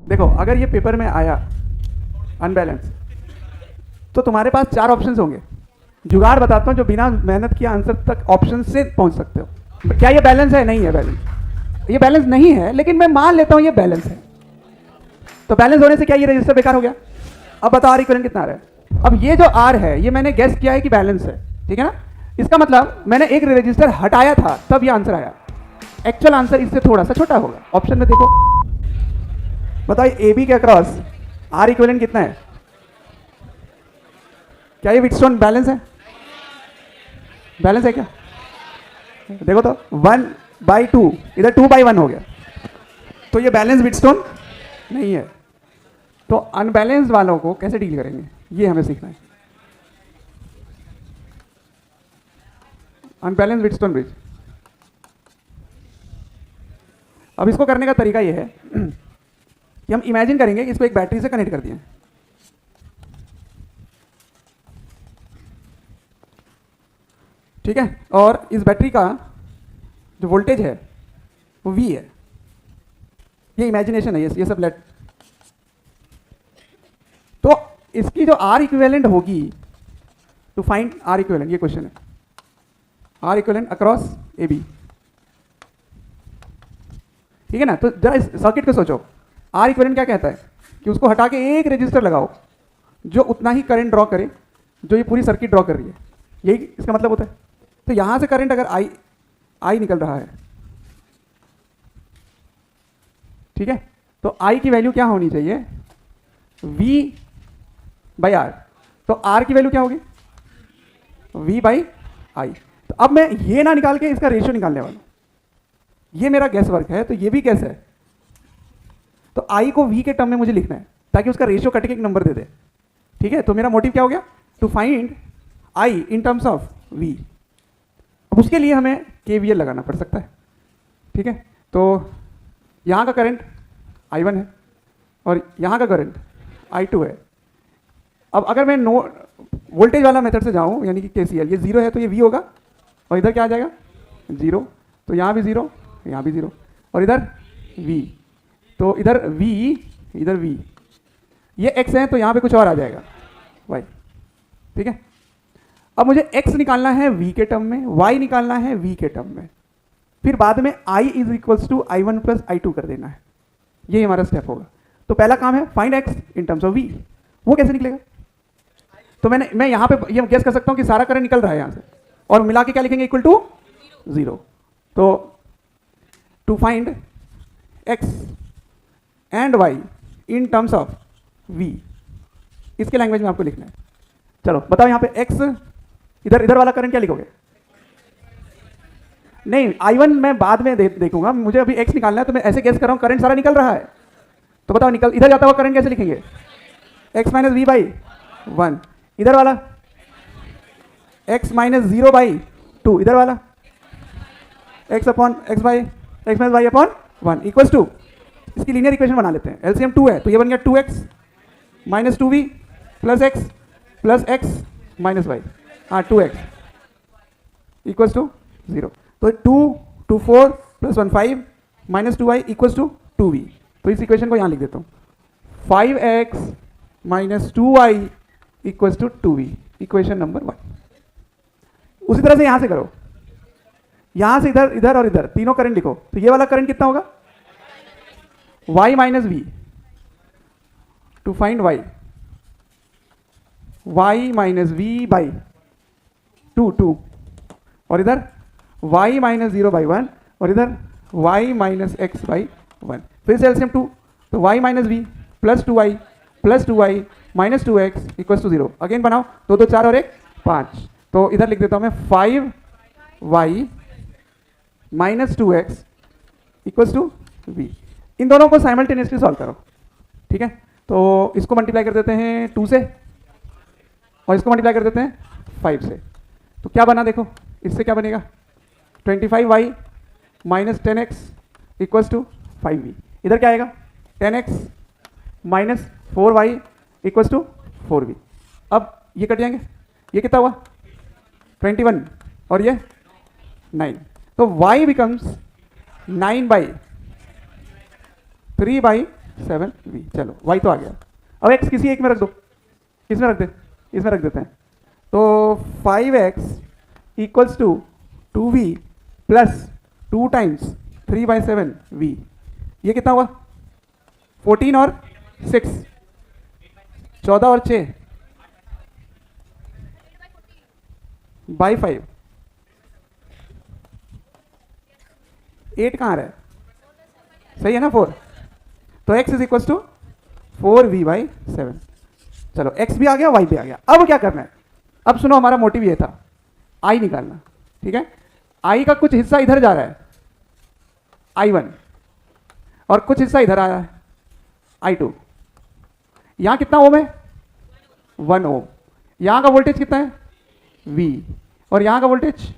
देखो अगर ये पेपर में आया अनबैलेंस तो तुम्हारे पास 4 ऑप्शंस होंगे। जुगाड़ बताता हूँ जो बिना मेहनत किए आंसर तक ऑप्शन से पहुंच सकते हो। क्या ये बैलेंस है? नहीं है बैलेंस। ये बैलेंस नहीं है, लेकिन मैं मान लेता हूँ ये बैलेंस है। तो बैलेंस होने से क्या ये रजिस्टर बेकार हो गया? अब बताओ आर इक्विवेलेंट कितना आ रहा है? अब ये जो आर है ये मैंने गेस किया है कि बैलेंस है, ठीक है ना? इसका मतलब मैंने एक रजिस्टर हटाया था तब ये आंसर आया। एक्चुअल आंसर इससे थोड़ा सा छोटा होगा। ऑप्शन में देखो, बताओ ए बी के अक्रॉस आर इक्विवेलेंट कितना है? क्या ये व्हीटस्टोन बैलेंस है? बैलेंस है क्या? देखो तो 1/2, इधर 2/1 हो गया, तो ये बैलेंस व्हीटस्टोन नहीं है। तो अनबैलेंस वालों को कैसे डील करेंगे ये हमें सीखना है। Unbalance Wheatstone bridge. अब इसको करने का तरीका ये है कि हम इमेजिन करेंगे कि इसको एक बैटरी से कनेक्ट कर दिए, ठीक है? और इस बैटरी का जो वोल्टेज है वो V है। ये इमेजिनेशन है, ये सब लेट। तो इसकी जो आर इक्विवेलेंट होगी, टू फाइंड आर इक्विवेलेंट, ये क्वेश्चन है। R equivalent across A B, ठीक है ना? तो जरा इस सर्किट को सोचो। आर इक्विवेलेंट क्या कहता है कि उसको हटा के एक रजिस्टर लगाओ जो उतना ही करंट ड्रॉ करे जो ये पूरी सर्किट ड्रॉ कर रही है। यही इसका मतलब होता है। तो यहां से करंट अगर आई निकल रहा है, ठीक है? तो आई की वैल्यू क्या होनी चाहिए? V/R। तो R की वैल्यू क्या होगी? V/I। तो अब मैं ये ना निकाल के इसका रेशियो निकालने वाला हूं। ये मेरा गैस वर्क है, तो ये भी गैस है। तो I को V के टर्म में मुझे लिखना है ताकि उसका रेशियो कट के एक नंबर दे दे, ठीक है? तो मेरा मोटिव क्या हो गया? To find I in terms of V। अब उसके लिए हमें KVL लगाना पड़ सकता है, ठीक है? तो यहाँ का करंट I1 है और यहाँ का करंट I2 है। अब अगर मैं वोल्टेज वाला मेथड से जाऊँ, यानी कि KCL, ये 0 है तो ये V होगा, और इधर क्या आ जाएगा? 0। तो यहाँ भी 0, यहाँ भी 0, और इधर V। तो इधर V, इधर V। ये X है तो यहाँ पे कुछ और आ जाएगा Y, ठीक है? अब मुझे X निकालना है V के टर्म में, Y निकालना है V के टर्म में, फिर बाद में I is equals to I1 plus I2 कर देना है। ये हमारा स्टेप होगा। तो पहला काम है find X in terms of V। वो कैसे निकलेगा? तो मैं यहाँ पे ये गेस कर सकता हूँ कि सारा करंट निकल रहा है यहाँ से, और मिला के क्या लिखेंगे? Equal to 0। तो to find X and Y in terms of V, इसके लैंग्वेज में आपको लिखना है। चलो बताओ यहाँ पे X, इधर वाला करंट क्या लिखोगे? नहीं, I1 मैं बाद में देखूंगा, मुझे अभी X निकालना है। तो मैं ऐसे गेस कर रहा हूँ करंट सारा निकल रहा है। तो बताओ निकल इधर जाता हुआ करंट कैसे लिखेंगे? X minus V/1। इधर वाला X माइनस 0/2। इधर वाला X minus Y/1 equals to, इसकी लीनियर इक्वेशन बना लेते हैं। LCM 2 है तो ये बन गया 2X minus 2V plus X minus Y। हाँ 2X इक्वल्स टू 0। तो 2 4 plus 1 5 minus 2Y equals to 2V। तो इस इक्वेशन को यहाँ लिख देता हूँ, 5X minus 2Y equals to 2V, equation number 1। उसी तरह से यहाँ से करो, यहाँ से इधर और इधर तीनों करंट लिखो। तो ये वाला करंट कितना होगा? Y minus V। To find Y minus V/2, और इधर y माइनस 0/1, और इधर y माइनस x/1। फिर से LCM 2, तो y minus v plus 2y minus 2x equals to 0। Again बनाओ, 2 2 4 और 1 5। तो इधर लिख देता हूँ मैं 5y minus 2x equals to v। इन दोनों को साइमल्टेनियसली सॉल्व करो, ठीक है? तो इसको मल्टीप्लाई कर देते हैं 2 से, और इसको मल्टीप्लाई कर देते हैं 5 से। तो क्या बना देखो, इससे क्या बनेगा? 25y minus 10x equals to 5v। इधर क्या आएगा? 10x minus 4y equals to 4v। अब ये कट जाएंगे, ये कितना हुआ? 21, और ये 9। तो y बिकम्स 9/3/5 7 v। चलो y तो आ गया। अब x किसी एक में रख दो, किसमें रख दे, इसमें रख देते हैं। तो 5x equals to 2v plus 2 times 3/7 v। ये कितना हुआ? 14 और 6, 14 और 6 बाई 5। 8 कहाँ रहा है? सही है ना 4। तो x is equal to 4v/7। चलो x भी आ गया, y भी आ गया। अब क्या करना है? अब सुनो, हमारा मोटिव ये था i निकालना, ठीक है। i का कुछ हिस्सा इधर जा रहा है i1 और कुछ हिस्सा इधर आ रहा है i2। यहां कितना ओम है? 1 ओम। यहां का वोल्टेज कितना है? v। और यहां का वोल्टेज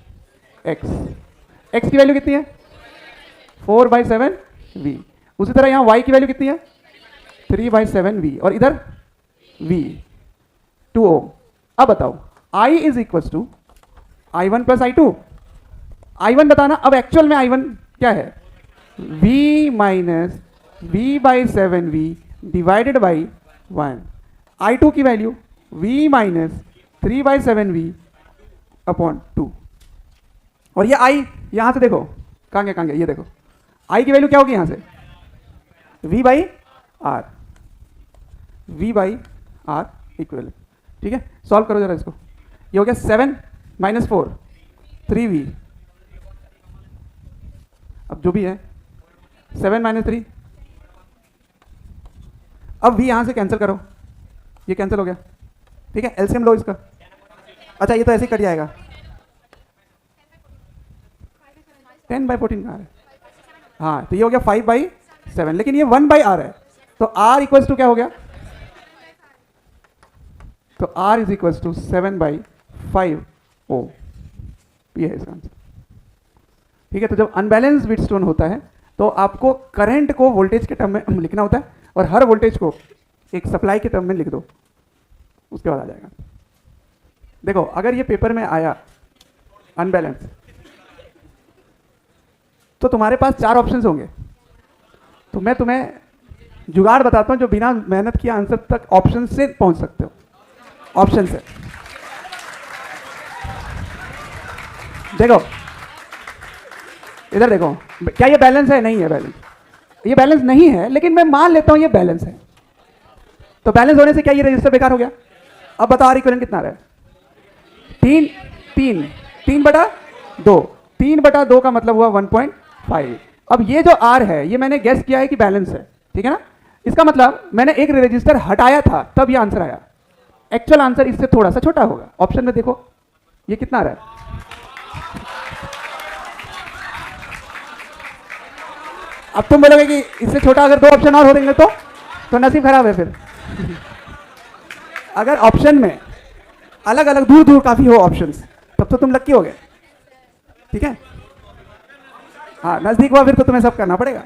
x की वैल्यू कितनी है? 4/7 v। उसी तरह यहां y की वैल्यू कितनी है? 3/7 v। और इधर v 2 ओम। अब बताओ i is equal to i1 plus i2। i1 बताना। अब एक्चुअल में i1 क्या है? v minus v/7v divided by 1। i2 की value v minus 3/7v upon 2। और ये i यहां से देखो कहां गया, ये देखो i की वैल्यू क्या होगी यहां से? v/r, v/r equal. ठीक है, सॉल्व करो जरा इसको। ये हो गया 7 माइनस 4 3v। अब जो भी है 7 माइनस 3। अब v यहां से कैंसिल करो, ये कैंसिल हो गया। ठीक है, एलसीएम लो इसका। अच्छा ये तो ऐसे ही कट जाएगा। 10/14 कहाँ है? हाँ, तो ये हो गया 5/7, लेकिन ये 1/r है। तो r इक्वल्स टू क्या हो गया? तो r इज इक्वल्स टू 7/5 ओम। ये है इसका आंसर। ठीक है, तो जब अनबैलेंस व्हीटस्टोन होता है तो आपको करंट को वोल्टेज के टर्म में लिखना होता है और हर वोल्टेज को एक सप्लाई के टर्म में लिख दो, उसके बाद आ जाएगा। देखो अगर ये पेपर में आया अनबैलेंस तो तुम्हारे पास 4 ऑप्शंस होंगे। तो मैं तुम्हें जुगाड़ बताता हूं जो बिना मेहनत किए आंसर तक ऑप्शन से पहुंच सकते हो। ऑप्शन से देखो, इधर देखो, क्या ये बैलेंस है? नहीं है बैलेंस। ये बैलेंस नहीं है, लेकिन मैं मान लेता हूं ये बैलेंस है। तो बैलेंस होने से क्या ये रजिस्टर बेकार हो गया? अब बताओ R इक्विवेलेंट कितना रहा है? 3/2। 3/2 का मतलब हुआ 1.5। अब ये जो R है ये मैंने गेस किया है कि बैलेंस है, ठीक है ना। इसका मतलब मैंने एक रजिस्टर हटाया था तब ये आंसर आया। एक्चुअल आंसर इससे थोड़ा सा छोटा होगा। ऑप्शन में देखो ये कितना आ रहा है? अब तुम बोलोगे कि इससे छोटा अगर 2 ऑप्शन और हो देंगे तो नसीब खराब है फिर। अगर ऑप्शन में अलग अलग दूर दूर काफी हो ऑप्शंस तब तो तुम लक्की हो गए। ठीक है, हाँ नजदीक हुआ फिर तो तुम्हें सब करना पड़ेगा।